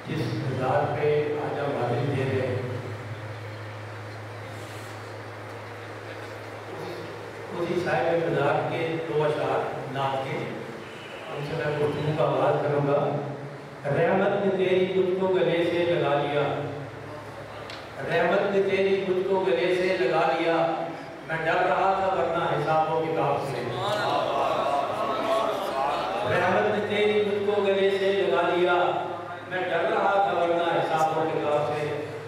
جس مزار پہ آج ہم حاضری دے رہے ہیں اسی صاحب مزار کے 2 اشعار نعت کے، ان سے میں گفتگو کا آغاز کروں گا۔ رحمت نے تیری تجھ کو گلے سے لگا لیا، رحمت نے تیری تجھ کو گلے سے لگا لیا، میں ڈر رہا تھا ورنہ حساب و کتاب سے۔ رحمت نے تیری تجھ کو گلے سے لگا لیا، میں ڈر رہا تھا ورنہ حساب و کتاب سے۔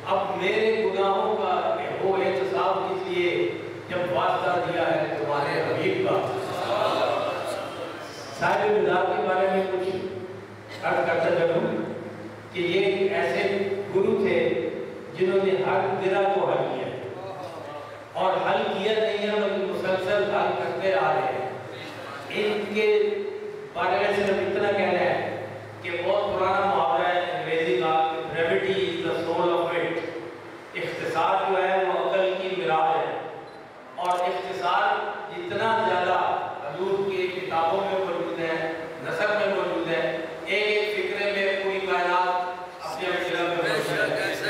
اب میرے گناہوں کا ہو احتساب کس لیے جب واسطہ دیا ہے تمہارے حبیب کا۔ صاحب مزار کے بارے میں کچھ عرض کرتا چلوں کہ یہ ایسے گرو تھے جنہوں نے ہر گرہ کو حل کیا اور حل کیا نہیں ہے بلکہ مسلسل حل کرتے آ رہے ہیں۔ ان کے بارے میں صرف اتنا کہنا ہے کہ بہت پرانا محاورہ ہے انگریزی کا، brevity is the soul of what. اختصار جو ہے وہ عقل کی معراج ہے، اور اختصار جتنا زیادہ حضور کی کتابوں میں موجود ہے، نثر میں موجود ہے، ایک فکرے میں پوری کائنات اپنے جگہ میں موجود ہے۔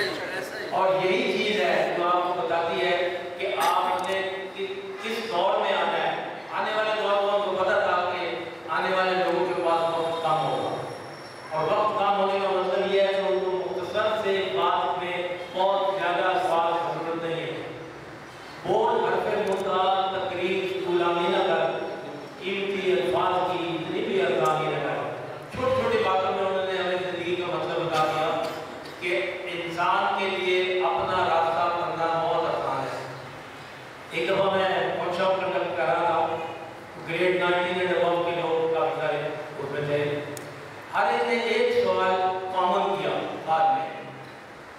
اور یہی چیز ہے جو آپ کو بتاتی ہے کہ آپ نے کس دور میں آنا ہے۔ آنے والے دور میں کو پتا تھا کہ آنے والے لوگوں کے پاس وقت کم ہوگا، اور وقت کم ہونے کا مطلب یہ ہے کہ ان کو مختصر سے بات میں بہت زیادہ سوال کی ضرورت نہیں ہے۔ بول حرف مدعا تقریر غلامی نہ کر، قیمتی الفاظ کی اتنی بھی ارزانی نہ کر۔ چھوٹی چھوٹی باتوں میں انہوں نے ہمیں زندگی کا مطلب بتا دیا کہ انسان کے لیے اپنا راستہ بننا بہت آسان ہے۔ ایک دفعہ میں ورک شاپ کنڈکٹ کر رہا تھا، گریڈ 19 اینڈ ابو کے لوگ کافی سارے اس میں تھے۔ ہر ایک نے ایک سوال کامن کیا بعد میں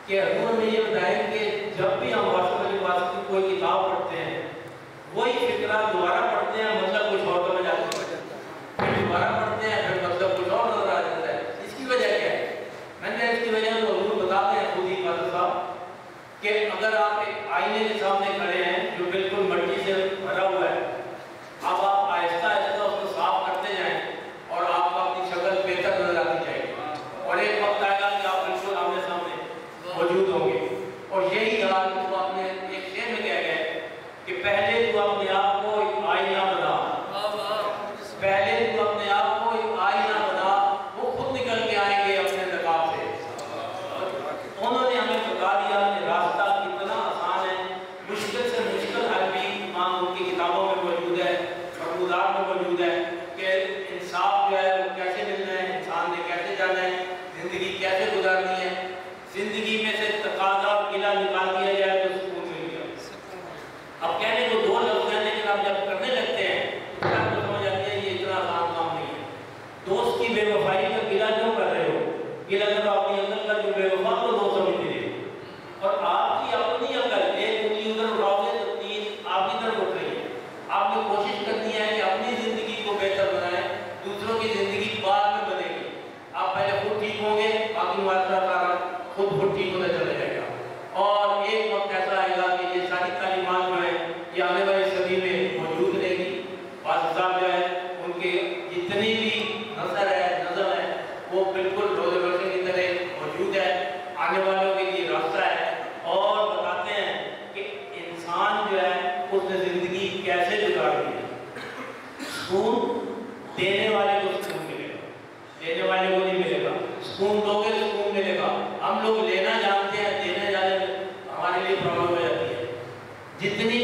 کہ حضور میں یہ بتائیں کہ جب بھی ہم واسطہ علی واسطہ کی کوئی کتاب پڑھتے ہیں وہی فکرہ دوبارہ پڑھتے ہیں، مطلب کچھ اور سمجھ آتا ہے، پھر دوبارہ پڑھتے ہیں پھر مطلب کچھ اور نظر آ جاتا ہے۔ اس کی وجہ کیا ہے؟ میں نے اس کی وجہ تو حضور بتاتے ہیں خود ہی قادر صاحب کہ اگر آپ ایک آئینے کے سامنے کھڑے ہیں جو بالکل مٹی سے بھرا ہوا ہے، اب آپ آہستہ آہستہ اس کو صاف کرتے جائیں اور آپ کو اپنی شکل بہتر نظر آتی جائے گی، اور ایک وقت آئے گا کہ آپ بالکل آمنے سامنے موجود ہوں گے۔ اور یہی حال وہ اپنے ایک شعر میں کہہ گئے کہ پہلے تو اپنے آپ کو ایک آئینہ بنا، پہلے تو اپنے آپ کو ایک آئینہ بنا، وہ خود نکل کے آئیں گے اپنے نقاب سے۔ انہوں نے ہمیں بتا دیا کہ راستہ کتنا آسان ہے، مشکل سے مشکل حل بھی امام ان کی کتابوں میں موجود ہے، فرمودات میں موجود ہے کہ انصاف جو ہے وہ کیسے ملنا ہے، انسان نے کیسے جانا ہے، زندگی کیسے گزارنی ہے۔ زندگی میں سے تقاضا اور قلعہ نکال دیا جائے تو سکون مل گیا۔ اب کہنے کو 2 لفظ ہیں، لیکن آپ جب کرنے لگتے ہیں تو آپ کو سمجھ آتی ہے یہ اتنا آسان کام نہیں ہے۔ دوست کی بے وفائی کا قلعہ کیوں کر رہے ہو؟ قلعہ کرو اپنی عقل کا، جو بے وفا کو دوست سمجھ لے، اور آپ کی اپنی عقل ایک انگلی ادھر اڑاؤ گے تو 3 آپ کی طرف اٹھ رہی ہے۔ آپ نے کوشش کرنی ہے کہ اپنی زندگی کو بہتر بنائیں، دوسروں کی زندگی بعد میں بنے گی۔ آپ پہلے خود ٹھیک ہوں گے، باقی معاشرہ سارا خود ٹھیک ہوتا چلا جائے گا۔ اور ایک وقت ایسا آئے گا کہ یہ ساری تعلیمات جو ہیں یہ آنے والی صدی میں موجود رہے گی۔ قاضی صاحب جو ہے ان کے جتنی بھی نظر ہے وہ بالکل روز روشن کی طرح موجود ہے، آنے والوں کے لیے راستہ ہے، اور بتاتے ہیں کہ انسان جو ہے اس نے زندگی کیسے گزارنی ہے۔ سکون دینے والے کو سکون ملے گا، دینے والے کو نہیں ملے گا۔ سکون دو گے سکون ملے گا۔ ہم لوگ لینا جانتے ہیں، دینے جانے میں ہمارے لیے پرابلم ہو جاتی ہے۔ جتنی